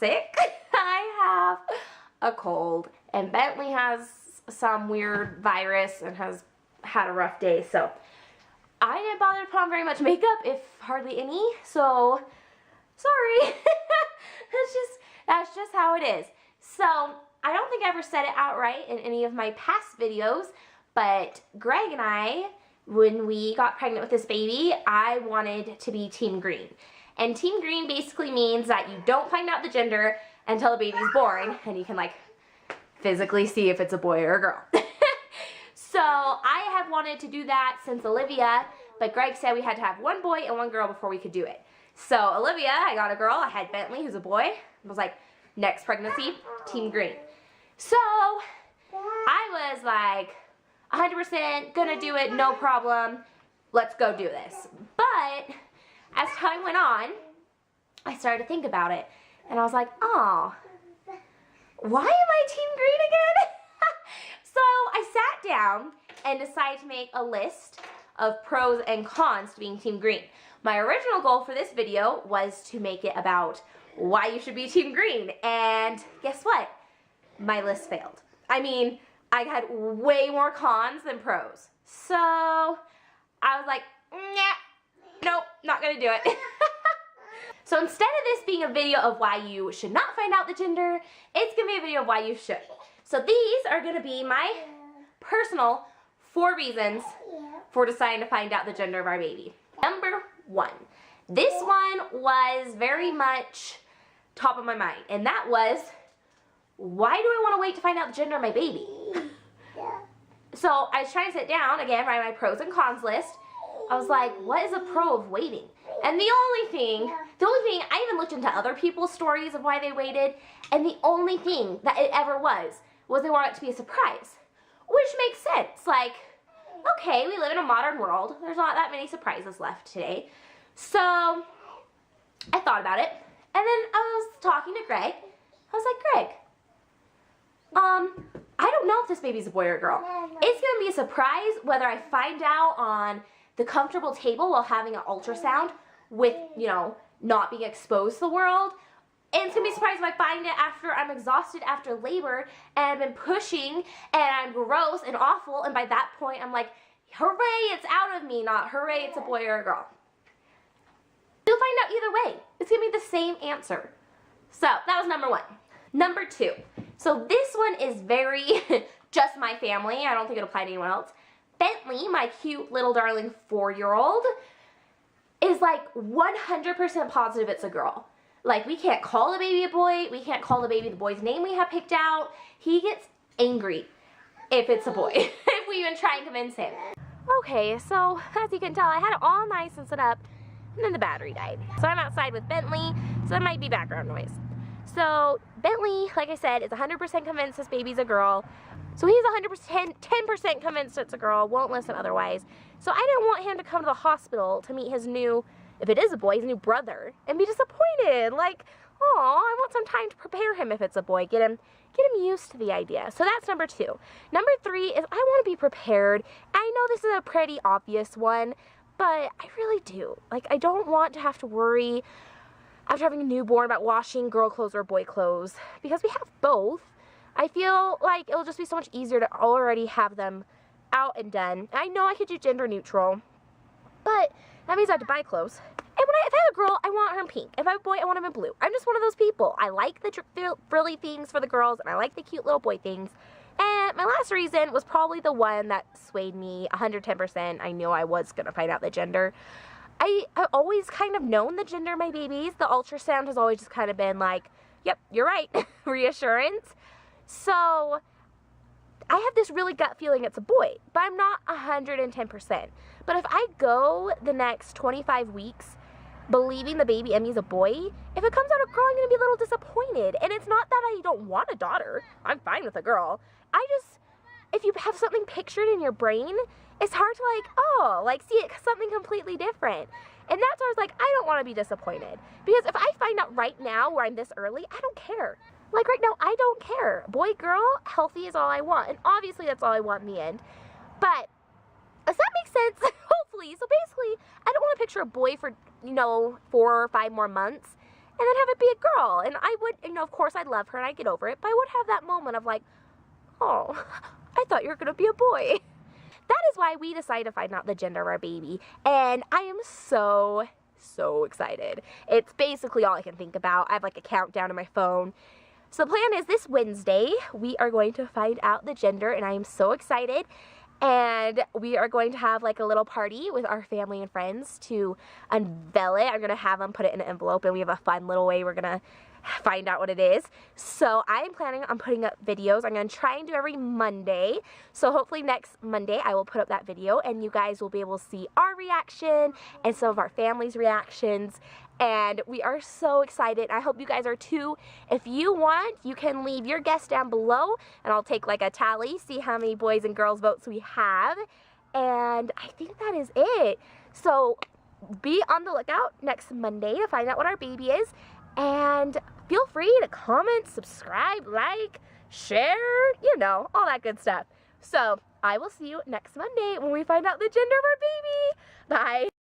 sick. I have a cold, and Bentley has some weird virus and has had a rough day, so I didn't bother to put on very much makeup, if hardly any, so sorry. That's just how it is. So I don't think I ever said it outright in any of my past videos, but Greg and I, when we got pregnant with this baby, I wanted to be Team Green. And Team Green basically means that you don't find out the gender until the baby's born, and you can like physically see if it's a boy or a girl. So I have wanted to do that since Olivia, but Greg said we had to have one boy and one girl before we could do it. So Olivia, I got a girl. I had Bentley, who's a boy. I was like, next pregnancy, Team Green. So I was like 100% gonna do it, no problem. Let's go do this. But as time went on, I started to think about it, and I was like, oh, why am I Team Green again? So I sat down and decided to make a list of pros and cons to being Team Green. My original goal for this video was to make it about why you should be Team Green, and guess what? My list failed. I mean, I had way more cons than pros. So I was like, nah, nope, not gonna do it. So instead of this being a video of why you should not find out the gender, it's gonna be a video of why you should. So these are gonna be my personal 4 reasons for deciding to find out the gender of our baby. Number 1. This one was very much top of my mind, and that was, why do I want to wait to find out the gender of my baby? So I was trying to sit down, again, write my pros and cons list. I was like, what is a pro of waiting? And the only thing, I even looked into other people's stories of why they waited, and the only thing that it ever was they wanted it to be a surprise. Which makes sense. Like, okay, we live in a modern world. There's not that many surprises left today. So I thought about it, and then I was talking to Greg. I was like, Greg, I don't know if this baby's a boy or a girl. It's going to be a surprise whether I find out on the comfortable table while having an ultrasound with, you know, not being exposed to the world. And it's going to be a surprise if I find it after I'm exhausted after labor and I've been pushing and I'm gross and awful, and by that point I'm like, hooray, it's out of me, not hooray, it's a boy or a girl. You'll find out either way. It's going to be the same answer. So that was number 1. Number 2. So this one is very just my family. I don't think it'll apply to anyone else. Bentley, my cute little darling 4-year-old, is like 100% positive it's a girl. Like, we can't call the baby a boy. We can't call the baby the boy's name we have picked out. He gets angry if it's a boy, if we even try and convince him. Okay, so as you can tell, I had it all nice and set up, and then the battery died. So I'm outside with Bentley, so that might be background noise. So Bentley, like I said, is 100% convinced this baby's a girl. So he's 10% convinced it's a girl, won't listen otherwise. So I didn't want him to come to the hospital to meet his new, if it is a boy, his new brother, and be disappointed. Like, oh, I want some time to prepare him if it's a boy, get him used to the idea. So that's number 2. Number 3 is I want to be prepared. I know this is a pretty obvious one, but I really do. Like, I don't want to have to worry after having a newborn about washing girl clothes or boy clothes, because we have both. I feel like it'll just be so much easier to already have them out and done. I know I could do gender neutral, but that means I have to buy clothes. And if I have a girl, I want her in pink. If I have a boy, I want him in blue. I'm just one of those people. I like the frilly things for the girls, and I like the cute little boy things. And my last reason was probably the one that swayed me 110%. I knew I was going to find out the gender. I've always kind of known the gender of my babies. The ultrasound has always just kind of been like, yep, you're right, reassurance. So I have this really gut feeling it's a boy, but I'm not 110%. But if I go the next 25 weeks believing the baby Emmy's a boy, if it comes out a girl, I'm going to be a little disappointed. And it's not that I don't want a daughter. I'm fine with a girl. If you have something pictured in your brain, it's hard to see it something completely different. And that's where I was like, I don't want to be disappointed. Because if I find out right now where I'm this early, I don't care. Like right now, I don't care. Boy, girl, healthy is all I want. And obviously that's all I want in the end. But does that make sense? Hopefully. So basically, I don't want to picture a boy for, 4 or 5 more months and then have it be a girl. And I would, you know, of course I'd love her and I'd get over it, but I would have that moment of like, oh, I thought you were gonna be a boy. That is why we decided to find out the gender of our baby, and I am so excited. It's basically all I can think about. I have like a countdown on my phone. So the plan is this Wednesday, we are going to find out the gender, and I am so excited. And we are going to have like a little party with our family and friends to unveil it. I'm going to have them put it in an envelope, and we have a fun little way we're going to find out what it is. So I am planning on putting up videos. I'm going to try and do every Monday. So hopefully next Monday I will put up that video, and you guys will be able to see our reaction and some of our family's reactions. And we are so excited. I hope you guys are too. If you want, you can leave your guess down below, and I'll take like a tally, see how many boys and girls votes we have. And I think that is it. So be on the lookout next Monday to find out what our baby is. And feel free to comment, subscribe, like, share, you know, all that good stuff. So I will see you next Monday when we find out the gender of our baby. Bye.